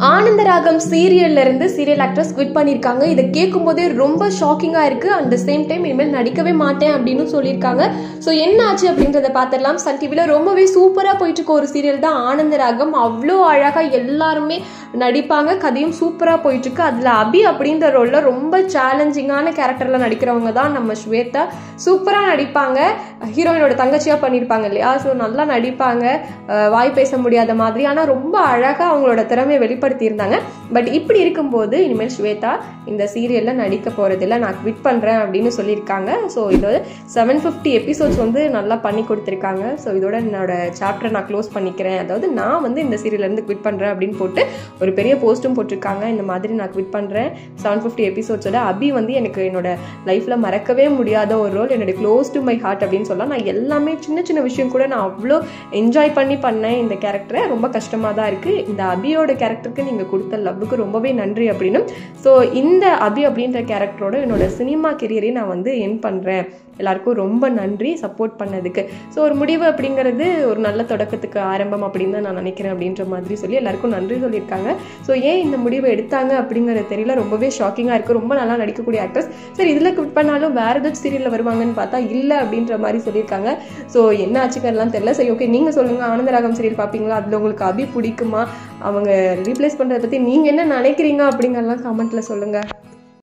ஆனந்தராகம் சீரியல்ல இருந்து serial actress quit பண்ணியிருக்காங்க. இதை கேட்கும் போதே ரொம்ப ஷாக்கிங்கா இருக்கு. அட் த சேம் டைம் இனிமேல் நடிக்கவே மாட்டேன் அப்படின்னு சொல்லியிருக்காங்க. ஸோ என்ன ஆச்சு அப்படின்றத பார்த்துடலாம். சன் டிவில ரொம்பவே சூப்பரா போயிட்டு இருக்க ஒரு சீரியல் தான் ஆனந்தராகம். அவ்வளோ அழகா எல்லாருமே நடிப்பாங்க. கதையும் சூப்பரா போயிட்டு இருக்கு. அதுல அபி அப்படின்ற ரோல்ல ரொம்ப சேலஞ்சிங்கான கேரக்டர்ல நடிக்கிறவங்க தான் நம்ம ஸ்வேதா. சூப்பரா நடிப்பாங்க. ஹீரோயினோட தங்கச்சியா பண்ணியிருப்பாங்க இல்லையா? ஸோ நல்லா நடிப்பாங்க. வாய் பேச முடியாத மாதிரி, ஆனால் ரொம்ப அழகா அவங்களோட திறமையை வெளிப்படுத்தியிருந்தாங்க. பட் இப்படி இருக்கும்போது இனிமேல் ஸ்வேதா இந்த சீரியல்ல நடிக்க போறதில்ல, நான் குவிட் பண்றேன் அப்படின்னு சொல்லியிருக்காங்க. ஸோ இதோட 750 எபிசோட்ஸ் வந்து நல்லா பண்ணி கொடுத்துருக்காங்க. ஸோ இதோட என்னோட சாப்டர் நான் க்ளோஸ் பண்ணிக்கிறேன், அதாவது நான் வந்து இந்த சீரியல்ல இருந்து குவிட் பண்றேன் அப்படின்னு போட்டு ஒரு பெரிய போஸ்ட்டும் போட்டிருக்காங்க. இந்த மாதிரி நான் குவிட் பண்றேன் 750 எபிசோட்ஸோட. அபி வந்து எனக்கு என்னோட லைஃப்ல மறக்கவே முடியாத ஒரு ரோல், என்னோட க்ளோஸ் டு மை ஹார்ட் அப்படின்னு சொல்லலாம். நான் எல்லாமே சின்ன சின்ன விஷயம் கூட நான் அவ்வளோ என்ஜாய் பண்ணேன் இந்த கேரக்டரை. ரொம்ப கஷ்டமாக தான் இருக்குது. இந்த அபியோட கேரக்டருக்கு நீங்கள் கொடுத்த லவ்வுக்கு ரொம்பவே நன்றி அப்படின்னு. ஸோ இந்த அபி அப்படின்ற கேரக்டரோட என்னோட சினிமா கெரியரையும் நான் வந்து என் பண்ணுறேன். எல்லாருக்கும் ரொம்ப நன்றி சப்போர்ட் பண்ணதுக்கு. ஸோ ஒரு முடிவு அப்படிங்கிறது ஒரு நல்ல தொடக்கத்துக்கு ஆரம்பம் அப்படின்னு தான் நான் நினைக்கிறேன் அப்படின்ற மாதிரி சொல்லி எல்லாருக்கும் நன்றி சொல்லியிருக்காங்க. ஸோ ஏன் இந்த முடிவை எடுத்தாங்க அப்படிங்கிறது தெரியல. ரொம்பவே ஷாக்கிங்காக இருக்குது. ரொம்ப நல்லா நடிக்கக்கூடிய ஆக்டர்ஸ் சரி இதில் குவிட் பண்ணாலும் வேறு ஏதாச்சும் சீரியலில் வருவாங்கன்னு பார்த்தா இல்லை அப்படின்ற மாதிரி சொல்லியிருக்காங்க. ஸோ என்ன ஆச்சுக்கெல்லாம் தெரியல. சரி ஓகே, நீங்கள் சொல்லுங்கள், ஆனந்தராகம் சீரியல் பார்ப்பீங்களா? அதில் உங்களுக்கு அபி பிடிக்குமா? அவங்க ரீப்ளேஸ் பண்ணுறதை பற்றி நீங்கள் என்ன நினைக்கிறீங்க அப்படிங்கிறலாம் கமெண்ட்டில் சொல்லுங்கள்.